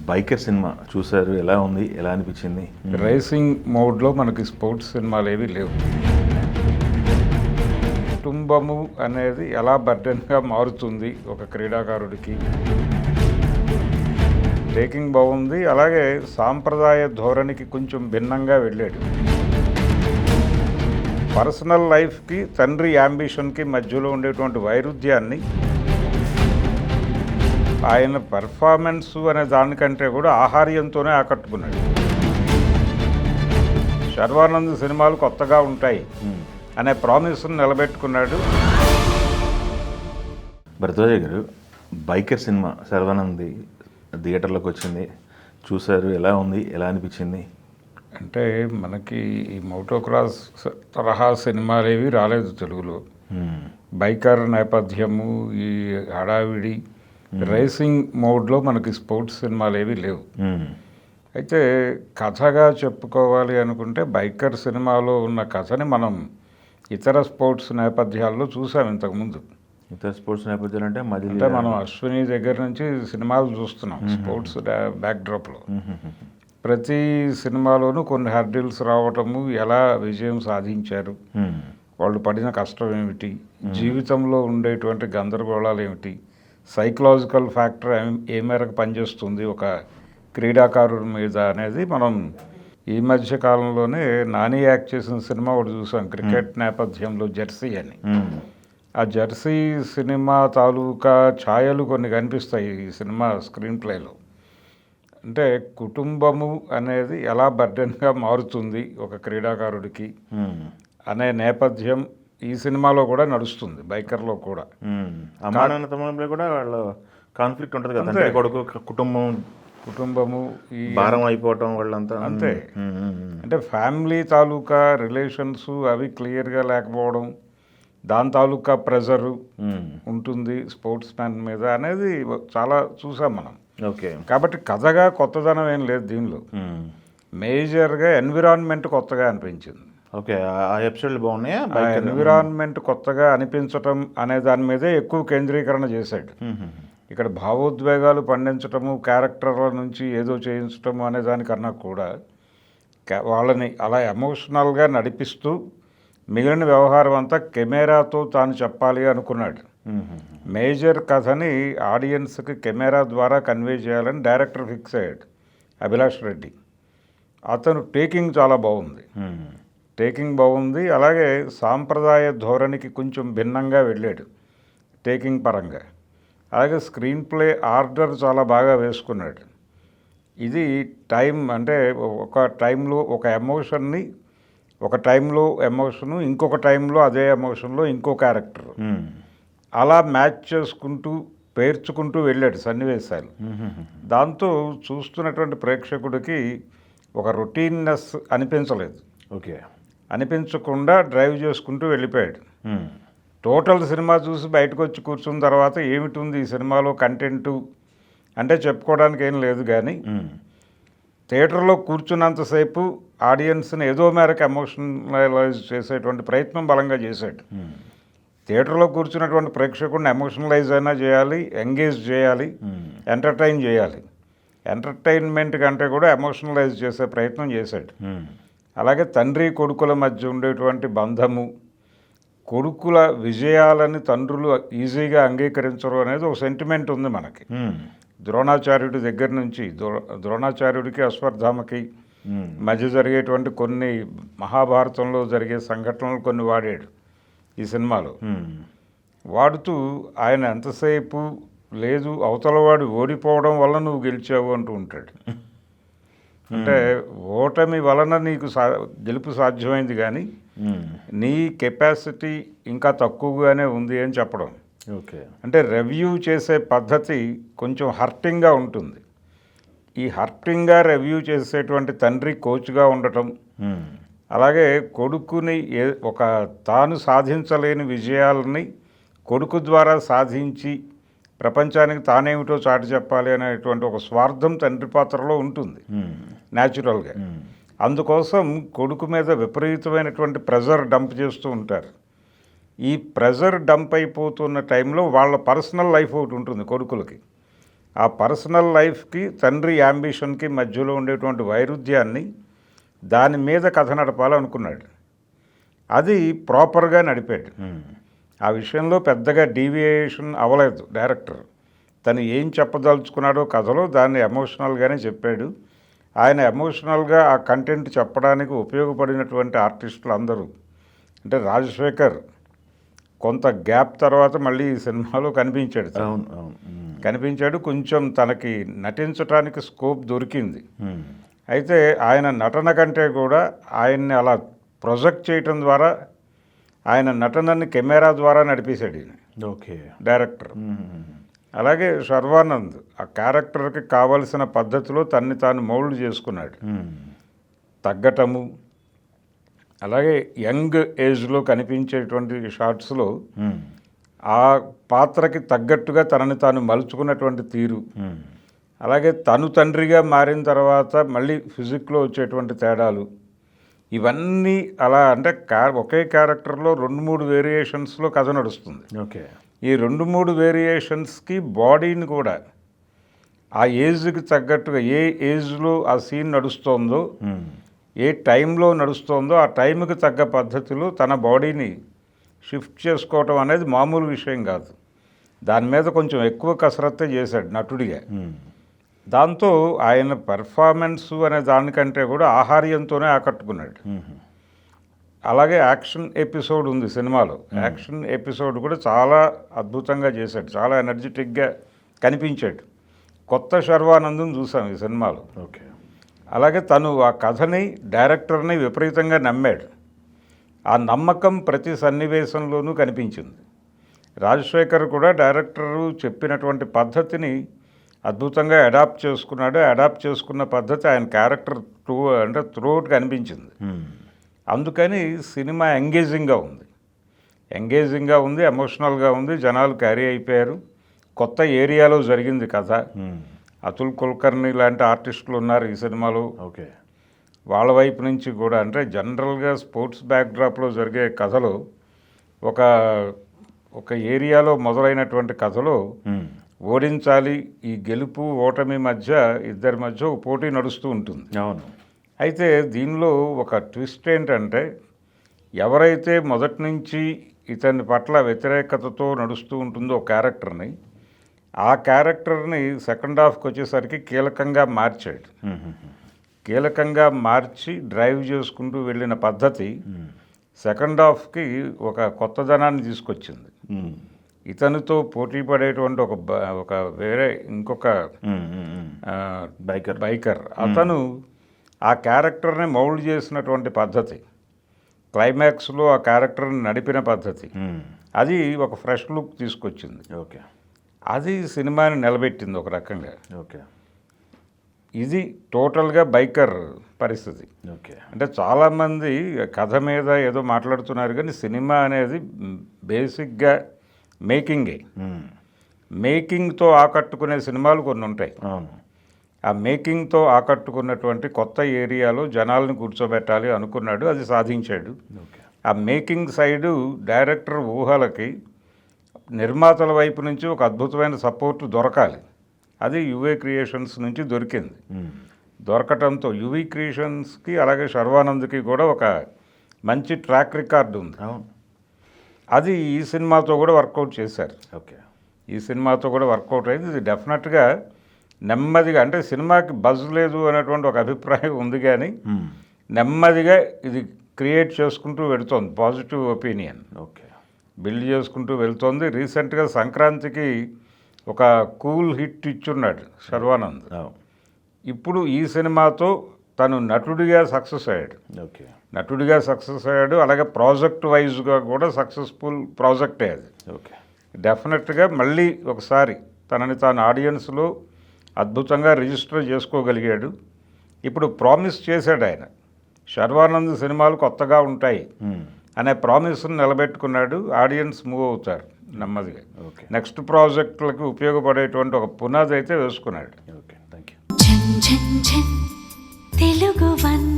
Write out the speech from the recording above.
Biker cinema చూశారు, ఎలా ఉంది, ఎలా అనిపించింది? రేసింగ్ మోడ్లో మనకి స్పోర్ట్స్ సినిమాలు ఏవి లేవు. కుటుంబము అనేది ఎలా బర్డెన్గా మారుతుంది ఒక క్రీడాకారుడికి. టేకింగ్ బాగుంది, అలాగే సాంప్రదాయ ధోరణికి కొంచెం భిన్నంగా వెళ్ళాడు. పర్సనల్ లైఫ్కి తండ్రి యాంబిషన్కి మధ్యలో ఉండేటువంటి వైరుధ్యాన్ని ఆయన పెర్ఫార్మెన్స్ అనే దానికంటే కూడా ఆహార్యంతోనే ఆకట్టుకున్నాడు. శర్వానంద్ సినిమాలు కొత్తగా ఉంటాయి అనే ప్రామిస్ను నిలబెట్టుకున్నాడు. భరద్వాజ గారు, బైకర్ సినిమా శర్వానంద్ థియేటర్లోకి వచ్చింది, చూశారు, ఎలా ఉంది, ఎలా అనిపించింది? అంటే మనకి ఈ మోటోక్రాస్ తరహా సినిమాలు ఏవి రాలేదు తెలుగులో. బైకర్ నేపథ్యము, ఈ హడావిడి రేసింగ్ మోడ్లో మనకి స్పోర్ట్స్ సినిమాలు ఏవి లేవు. అయితే కథగా చెప్పుకోవాలి అనుకుంటే బైకర్ సినిమాలో ఉన్న కథని మనం ఇతర స్పోర్ట్స్ నేపథ్యాల్లో చూసాం ఇంతకుముందు. ఇతర స్పోర్ట్స్ నేపథ్యాలు అంటే మనం అశ్విని దగ్గర నుంచి సినిమాలు చూస్తున్నాం స్పోర్ట్స్ బ్యాక్డ్రాప్లో. ప్రతి సినిమాలోనూ కొన్ని హర్డిల్స్ రావటము, ఎలా విజయం సాధించారు, వాళ్ళు పడిన కష్టం ఏమిటి, జీవితంలో ఉండేటువంటి గందరగోళాలు ఏమిటి, సైకలాజికల్ ఫ్యాక్టర్ ఏ మేరకు పనిచేస్తుంది ఒక క్రీడాకారుడి మీద అనేది మనం ఈ మధ్య కాలంలోనే నాని యాక్ట్ చేసిన సినిమా ఒకటి చూసాం, క్రికెట్ నేపథ్యంలో జెర్సీ అని. ఆ జెర్సీ సినిమా తాలూకా ఛాయలు కొన్ని కనిపిస్తాయి ఈ సినిమా స్క్రీన్ ప్లేలో. అంటే కుటుంబము అనేది ఎలా బర్డెన్గా మారుతుంది ఒక క్రీడాకారుడికి అనే నేపథ్యం ఈ సినిమాలో కూడా నడుస్తుంది, బైకర్లో కూడా. అమ్మానాన్నతమ్ములో కూడా వాళ్ళ కాన్ఫ్లిక్ట్ ఉంటుంది కదా, అంటే కొడుకు కుటుంబము ఈ భారం అయిపోవటం వాళ్ళంతా అంతే. అంటే ఫ్యామిలీ తాలూకా రిలేషన్స్ అవి క్లియర్గా లేకపోవడం, దాని తాలూకా ప్రెజరు ఉంటుంది స్పోర్ట్స్ మ్యాన్ మీద అనేది చాలా చూసాం మనం. ఓకే. కాబట్టి కథగా కొత్తదనం ఏం లేదు దీనిలో. మేజర్గా ఎన్విరాన్మెంట్ కొత్తగా అనిపించింది. ఓకే, ఆ ఎపిసోడ్లు బాగున్నాయా? ఎన్విరాన్మెంట్ కొత్తగా అనిపించటం అనే దాని మీదే ఎక్కువ కేంద్రీకరణ చేశాడు. ఇక్కడ భావోద్వేగాలు పండించటము, క్యారెక్టర్ల నుంచి ఏదో చేయించటము అనే దానికన్నా కూడా వాళ్ళని అలా ఎమోషనల్గా నడిపిస్తూ మిగిలిన వ్యవహారం అంతా కెమెరాతో తాను చెప్పాలి అనుకున్నాడు. మేజర్ కథని ఆడియన్స్కి కెమెరా ద్వారా కన్వే చేయాలని డైరెక్టర్ ఫిక్స్ అయ్యాడు అభిలాష్ రెడ్డి. అతను టేకింగ్ చాలా బాగుంది. అలాగే సాంప్రదాయ ధోరణికి కొంచెం భిన్నంగా వెళ్ళాడు టేకింగ్ పరంగా. అలాగే స్క్రీన్ ప్లే ఆర్డర్ చాలా బాగా వేసుకున్నాడు. ఇది టైం అంటే ఒక టైంలో ఒక ఎమోషన్ని, ఒక టైంలో ఎమోషను, ఇంకొక టైంలో అదే ఎమోషన్లో ఇంకో క్యారెక్టర్, అలా మ్యాచ్ చేసుకుంటూ పేర్చుకుంటూ వెళ్ళాడు సన్నివేశాలు. దాంతో చూస్తున్నటువంటి ప్రేక్షకుడికి ఒక రొటీన్నెస్ అనిపించలేదు. ఓకే, అనిపించకుండా డ్రైవ్ చేసుకుంటూ వెళ్ళిపోయాడు. టోటల్ సినిమా చూసి బయటకు వచ్చి కూర్చున్న తర్వాత ఏమిటి ఈ సినిమాలో కంటెంటు అంటే చెప్పుకోవడానికి ఏం లేదు, కానీ థియేటర్లో కూర్చున్నంతసేపు ఆడియన్స్ని ఏదో మేరకు ఎమోషనలైజ్ చేసేటువంటి ప్రయత్నం బలంగా చేశాడు. థియేటర్లో కూర్చున్నటువంటి ప్రేక్షకుడిని ఎమోషనలైజ్ అయినా చేయాలి, ఎంగేజ్ చేయాలి, ఎంటర్టైన్ చేయాలి. ఎంటర్టైన్మెంట్ కంటే కూడా ఎమోషనలైజ్ చేసే ప్రయత్నం చేశాడు. అలాగే తండ్రి కొడుకుల మధ్య ఉండేటువంటి బంధము, కొడుకుల విజయాలని తండ్రులు ఈజీగా అంగీకరించరు అనేది ఒక సెంటిమెంట్ ఉంది మనకి. ద్రోణాచార్యుడి దగ్గర నుంచి ద్రోణాచార్యుడికి అశ్వత్థామకి మధ్య జరిగేటువంటి కొన్ని మహాభారతంలో జరిగే సంఘటనలు కొన్ని వాడాడు ఈ సినిమాలో. వాడుతూ ఆయన ఎంతసేపు లేదు అవతలవాడు ఓడిపోవడం వల్ల నువ్వు గెలిచావు అంటూ ఉంటాడు. అంటే ఓటమి వలన నీకు గెలుపు సాధ్యమైంది, కానీ నీ కెపాసిటీ ఇంకా తక్కువగానే ఉంది అని చెప్పడం. ఓకే, అంటే రివ్యూ చేసే పద్ధతి కొంచెం హర్టింగ్గా ఉంటుంది. ఈ హర్టింగ్గా రివ్యూ చేసేటువంటి తండ్రి కోచ్గా ఉండటం, అలాగే కొడుకుని ఒక తాను సాధించలేని విజయాలని కొడుకు ద్వారా సాధించి ప్రపంచానికి తానేమిటో చాటి చెప్పాలి అనేటువంటి ఒక స్వార్థం తండ్రి పాత్రలో ఉంటుంది న్యాచురల్గా. అందుకోసం కొడుకు మీద విపరీతమైనటువంటి ప్రెజర్ డంప్ చేస్తూ ఉంటారు. ఈ ప్రెజర్ డంప్ అయిపోతున్న టైంలో వాళ్ళ పర్సనల్ లైఫ్ ఒకటి ఉంటుంది కొడుకులకి. ఆ పర్సనల్ లైఫ్కి తండ్రి యాంబిషన్కి మధ్యలో ఉండేటువంటి వైరుధ్యాన్ని దాని మీద కథ నడపాలనుకున్నాడు. అది ప్రాపర్గా నడిపాడు. ఆ విషయంలో పెద్దగా డీవియేషన్ అవ్వలేదు డైరెక్టర్. తను ఏం చెప్పదలుచుకున్నాడో కథలో దాన్ని ఎమోషనల్గానే చెప్పాడు. ఆయన ఎమోషనల్గా ఆ కంటెంట్ చెప్పడానికి ఉపయోగపడినటువంటి ఆర్టిస్టులు అందరూ అంటే రాజశేఖర్ కొంత గ్యాప్ తర్వాత మళ్ళీ ఈ సినిమాలో కనిపించాడు. కనిపించాడు, కొంచెం తనకి నటించడానికి స్కోప్ దొరికింది. అయితే ఆయన నటన కంటే కూడా ఆయన్ని అలా ప్రొజెక్ట్ చేయటం ద్వారా ఆయన నటనని కెమెరా ద్వారా నడిపేశాడు ఈయన డైరెక్టర్. అలాగే శర్వానంద్ ఆ క్యారెక్టర్కి కావలసిన పద్ధతిలో తన్ని తాను మౌల్డ్ చేసుకున్నాడు. తగ్గటము, అలాగే యంగ్ ఏజ్లో కనిపించేటువంటి షార్ట్స్లో ఆ పాత్రకి తగ్గట్టుగా తనని తాను మలుచుకున్నటువంటి తీరు, అలాగే తను తండ్రిగా మారిన తర్వాత మళ్ళీ ఫిజిక్లో వచ్చేటువంటి తేడాలు, ఇవన్నీ అలా అంటే ఒకే క్యారెక్టర్లో 2-3 వేరియేషన్స్లో కథ నడుస్తుంది. ఈ 2-3 వేరియేషన్స్కి బాడీని కూడా ఆ ఏజ్కి తగ్గట్టుగా ఏ ఏజ్లో ఆ సీన్ నడుస్తోందో, ఏ టైంలో నడుస్తోందో ఆ టైంకి తగ్గ పద్ధతిలో తన బాడీని షిఫ్ట్ చేసుకోవటం అనేది మామూలు విషయం కాదు. దాని మీద కొంచెం ఎక్కువ కసరత్తే చేశాడు నటుడిగా. దాంతో ఆయన పెర్ఫార్మెన్స్ అనే దానికంటే కూడా ఆహార్యంతోనే ఆకట్టుకున్నాడు. అలాగే యాక్షన్ ఎపిసోడ్ ఉంది సినిమాలో. యాక్షన్ ఎపిసోడ్ కూడా చాలా అద్భుతంగా చేశాడు, చాలా ఎనర్జెటిక్గా కనిపించాడు. కొత్త శర్వానందం చూసాం ఈ సినిమాలో. అలాగే తను ఆ కథని డైరెక్టర్ని విపరీతంగా నమ్మాడు. ఆ నమ్మకం ప్రతి సన్నివేశంలోనూ కనిపించింది. రాజశేఖర్ కూడా డైరెక్టరు చెప్పినటువంటి పద్ధతిని అద్భుతంగా అడాప్ట్ చేసుకున్నాడు. అడాప్ట్ చేసుకున్న పద్ధతి ఆయన క్యారెక్టర్ త్రూఅవుట్ కనిపించింది. అందుకని సినిమా ఎంగేజింగ్గా ఉంది, ఎమోషనల్గా ఉంది, జనాలు క్యారీ అయిపోయారు. కొత్త ఏరియాలో జరిగింది కథ. అతుల్ కుల్కర్ని లాంటి ఆర్టిస్టులు ఉన్నారు ఈ సినిమాలో. వాళ్ళ వైపు నుంచి కూడా అంటే జనరల్గా స్పోర్ట్స్ బ్యాక్డ్రాప్లో జరిగే కథలో ఒక ఏరియాలో మొదలైనటువంటి కథలో ఓడించాలి, ఈ గెలుపు ఓటమి మధ్య ఇద్దరి మధ్య ఒక పోటీ నడుస్తూ ఉంటుంది. అయితే దీనిలో ఒక ట్విస్ట్ ఏంటంటే ఎవరైతే మొదటి నుంచి ఇతని పట్ల వ్యతిరేకతతో నడుస్తూ ఉంటుందో క్యారెక్టర్ని, ఆ క్యారెక్టర్ని సెకండ్ హాఫ్కి వచ్చేసరికి కీలకంగా మార్చి డ్రైవ్ చేసుకుంటూ వెళ్ళిన పద్ధతి సెకండ్ హాఫ్కి ఒక కొత్తదనాన్ని తీసుకొచ్చింది. ఇతనితో పోటీ పడేటువంటి ఒక వేరే ఇంకొక బైకర్ అతను ఆ క్యారెక్టర్ని మౌల్డ్ చేసినటువంటి పద్ధతి, క్లైమాక్స్లో ఆ క్యారెక్టర్ని నడిపిన పద్ధతి, అది ఒక ఫ్రెష్ లుక్ తీసుకొచ్చింది. అది సినిమాని నిలబెట్టింది ఒక రకంగా. ఇది టోటల్గా బైకర్ పరిస్థితి. అంటే చాలామంది కథ మీద ఏదో మాట్లాడుతున్నారు కానీ సినిమా అనేది బేసిక్గా మేకింగ్తో ఆకట్టుకునే సినిమాలు కొన్ని ఉంటాయి. ఆ మేకింగ్తో ఆకట్టుకున్నటువంటి కొత్త ఏరియాలో జనాలను కూర్చోబెట్టాలి అనుకున్నాడు, అది సాధించాడు. ఆ మేకింగ్ సైడు డైరెక్టర్ ఊహలకి నిర్మాతల వైపు నుంచి ఒక అద్భుతమైన సపోర్ట్ దొరకాలి. అది యువే క్రియేషన్స్ నుంచి దొరికింది. దొరకటంతో యువీ క్రియేషన్స్కి అలాగే శర్వానంద్కి కూడా ఒక మంచి ట్రాక్ రికార్డు ఉంది. అది ఈ సినిమాతో కూడా వర్కౌట్ చేశారు. ఈ సినిమాతో కూడా వర్కౌట్ అయింది. ఇది డెఫినెట్గా నెమ్మదిగా అంటే సినిమాకి బజ్ లేదు అనేటువంటి ఒక అభిప్రాయం ఉంది కానీ నెమ్మదిగా ఇది క్రియేట్ చేసుకుంటూ వెళుతోంది. పాజిటివ్ ఒపీనియన్ బిల్డ్ చేసుకుంటూ వెళ్తోంది. రీసెంట్గా సంక్రాంతికి ఒక కూల్ హిట్ ఇచ్చున్నాడు శర్వానంద్. ఇప్పుడు ఈ సినిమాతో తను నటుడిగా సక్సెస్ అయ్యాడు. అలాగే ప్రాజెక్ట్ వైజ్గా కూడా సక్సెస్ఫుల్ ప్రాజెక్టే అది. డెఫినెట్గా మళ్ళీ ఒకసారి తనని తాను ఆడియన్స్లో అద్భుతంగా రిజిస్టర్ చేసుకోగలిగాడు. ఇప్పుడు ప్రామిస్ చేశాడు ఆయన, శర్వానంద్ సినిమాలు కొత్తగా ఉంటాయి అనే ప్రామిస్ని నిలబెట్టుకున్నాడు. ఆడియన్స్ మూవ్ అవుతారు నెమ్మదిగా. నెక్స్ట్ ప్రాజెక్టులకు ఉపయోగపడేటువంటి ఒక పునాది అయితే వేసుకున్నాడు. తెలుగు వన్